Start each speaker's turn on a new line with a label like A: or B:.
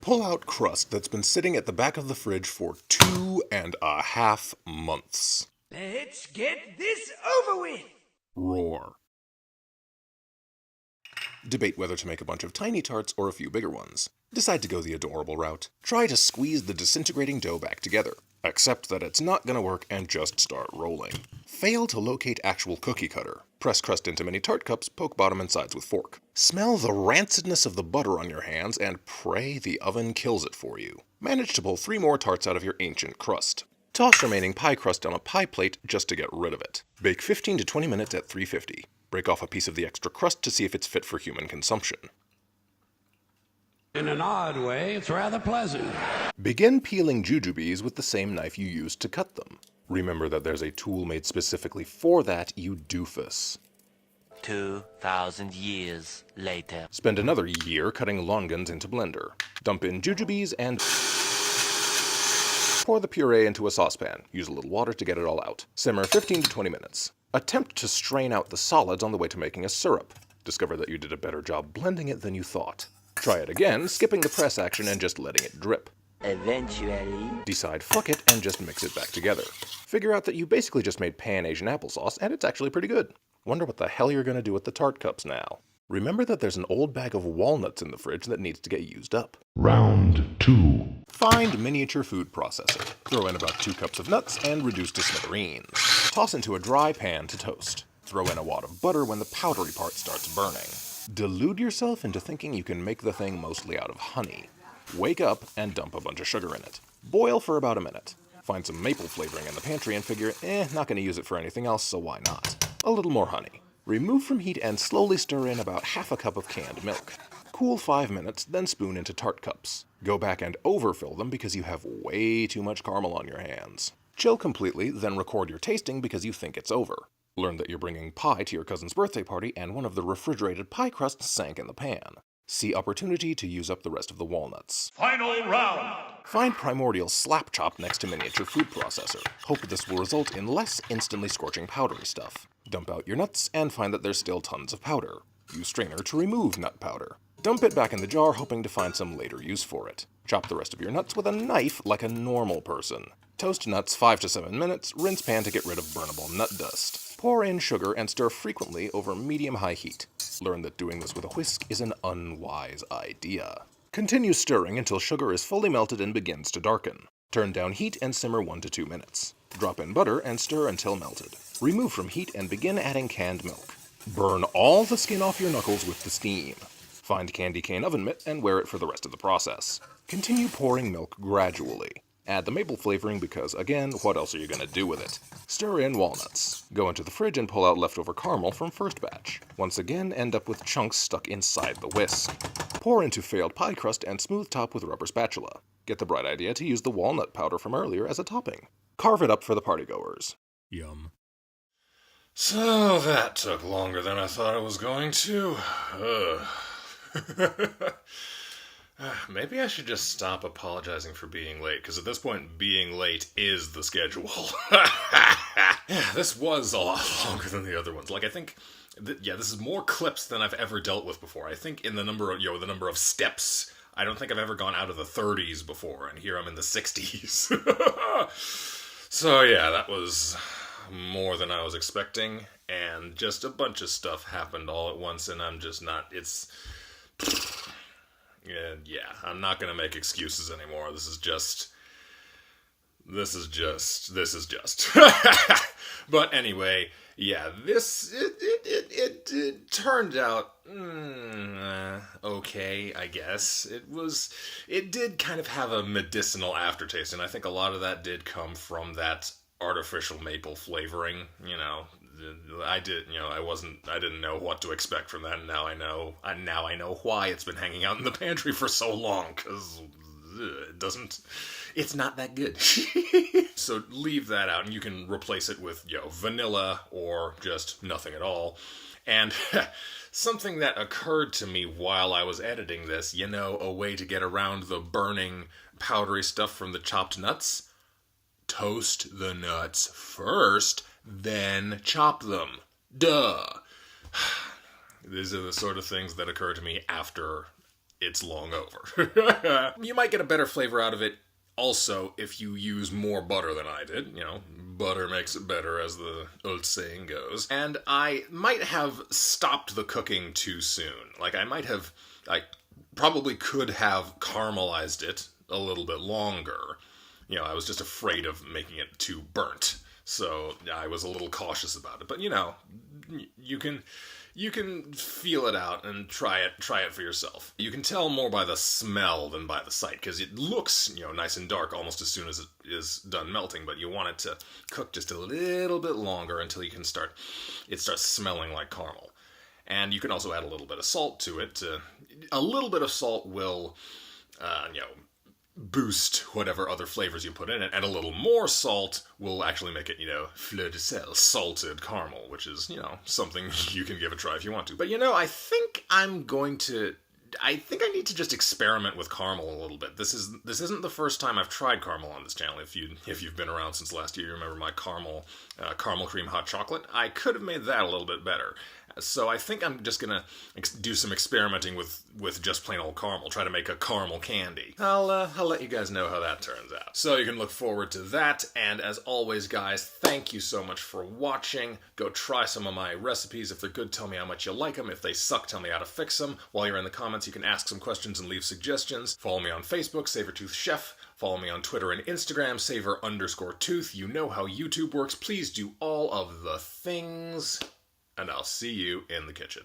A: Pull out crust that's been sitting at the back of the fridge for 2.5 months.
B: Let's get this over with!
A: Roar. Debate whether to make a bunch of tiny tarts or a few bigger ones. Decide to go the adorable route. Try to squeeze the disintegrating dough back together. Accept that it's not gonna work and just start rolling. Fail to locate actual cookie cutter. Press crust into mini tart cups, poke bottom and sides with fork. Smell the rancidness of the butter on your hands and pray the oven kills it for you. Manage to pull 3 more tarts out of your ancient crust. Toss remaining pie crust on a pie plate just to get rid of it. Bake 15 to 20 minutes at 350. Break off a piece of the extra crust to see if it's fit for human consumption.
C: In an odd way, it's rather pleasant.
A: Begin peeling jujubes with the same knife you used to cut them. Remember that there's a tool made specifically for that, you doofus.
D: 2,000 years later.
A: Spend another year cutting longans into blender. Dump in jujubes and pour the puree into a saucepan. Use a little water to get it all out. Simmer 15 to 20 minutes. Attempt to strain out the solids on the way to making a syrup. Discover that you did a better job blending it than you thought. Try it again, skipping the press action and just letting it drip.
D: Eventually.
A: Decide fuck it and just mix it back together. Figure out that you basically just made pan-Asian applesauce and it's actually pretty good. Wonder what the hell you're gonna do with the tart cups now. Remember that there's an old bag of walnuts in the fridge that needs to get used up.
E: Round 2.
A: Find miniature food processor. Throw in about 2 cups of nuts and reduce to smithereens. Toss into a dry pan to toast. Throw in a wad of butter when the powdery part starts burning. Delude yourself into thinking you can make the thing mostly out of honey. Wake up and dump a bunch of sugar in it. Boil for about a minute. Find some maple flavoring in the pantry and figure, not gonna use it for anything else, so why not? A little more honey. Remove from heat and slowly stir in about half a cup of canned milk. Cool 5 minutes, then spoon into tart cups. Go back and overfill them because you have way too much caramel on your hands. Chill completely, then record your tasting because you think it's over. Learn that you're bringing pie to your cousin's birthday party and one of the refrigerated pie crusts sank in the pan. See opportunity to use up the rest of the walnuts.
B: Final round!
A: Find primordial slap chop next to miniature food processor. Hope this will result in less instantly scorching powdery stuff. Dump out your nuts and find that there's still tons of powder. Use strainer to remove nut powder. Dump it back in the jar hoping to find some later use for it. Chop the rest of your nuts with a knife like a normal person. Toast nuts 5 to 7 minutes, rinse pan to get rid of burnable nut dust. Pour in sugar and stir frequently over medium-high heat. Learn that doing this with a whisk is an unwise idea. Continue stirring until sugar is fully melted and begins to darken. Turn down heat and simmer 1 to 2 minutes. Drop in butter and stir until melted. Remove from heat and begin adding canned milk. Burn all the skin off your knuckles with the steam. Find candy cane oven mitt and wear it for the rest of the process. Continue pouring milk gradually. Add the maple flavoring because, again, what else are you going to do with it? Stir in walnuts. Go into the fridge and pull out leftover caramel from first batch. Once again, end up with chunks stuck inside the whisk. Pour into failed pie crust and smooth top with rubber spatula. Get the bright idea to use the walnut powder from earlier as a topping. Carve it up for the partygoers.
F: Yum. So that took longer than I thought it was going to. Maybe I should just stop apologizing for being late, because at this point, being late is the schedule. Yeah, this was a lot longer than the other ones. Like, I think, this is more clips than I've ever dealt with before. I think in the number of steps, I don't think I've ever gone out of the 30s before, and here I'm in the 60s. So yeah, that was more than I was expecting, and just a bunch of stuff happened all at once, and I'm just not, I'm not gonna make excuses anymore. This is just. But anyway, yeah, it turned out, okay, I guess. It did kind of have a medicinal aftertaste, and I think a lot of that did come from that artificial maple flavoring, I didn't know what to expect from that, and now I know why it's been hanging out in the pantry for so long, because it's not that good. So leave that out, and you can replace it with, vanilla, or just nothing at all. And something that occurred to me while I was editing this, a way to get around the burning, powdery stuff from the chopped nuts? Toast the nuts first, then chop them. Duh. These are the sort of things that occur to me after it's long over. You might get a better flavor out of it also if you use more butter than I did. You know, butter makes it better, as the old saying goes. And I might have stopped the cooking too soon. Like, I probably could have caramelized it a little bit longer. You know, I was just afraid of making it too burnt. So I was a little cautious about it. But, you know, you can feel it out and try it for yourself. You can tell more by the smell than by the sight, because it looks, you know, nice and dark almost as soon as it is done melting, but you want it to cook just a little bit longer until it starts smelling like caramel. And you can also add a little bit of salt to it. A little bit of salt will, you know, boost whatever other flavors you put in it, and a little more salt will actually make it, you know, fleur de sel, salted caramel, which is, you know, something you can give a try if you want to. But, you know, I think I need to just experiment with caramel a little bit. This isn't the first time I've tried caramel on this channel. If you've been around since last year, you remember my caramel cream hot chocolate. I could have made that a little bit better. So I think I'm just gonna do some experimenting with just plain old caramel. Try to make a caramel candy. I'll let you guys know how that turns out. So you can look forward to that. And as always, guys, thank you so much for watching. Go try some of my recipes. If they're good, tell me how much you like them. If they suck, tell me how to fix them. While you're in the comments, you can ask some questions and leave suggestions. Follow me on Facebook, Sabertooth Chef. Follow me on Twitter and Instagram, Saver_tooth. You know how YouTube works. Please do all of the things. And I'll see you in the kitchen.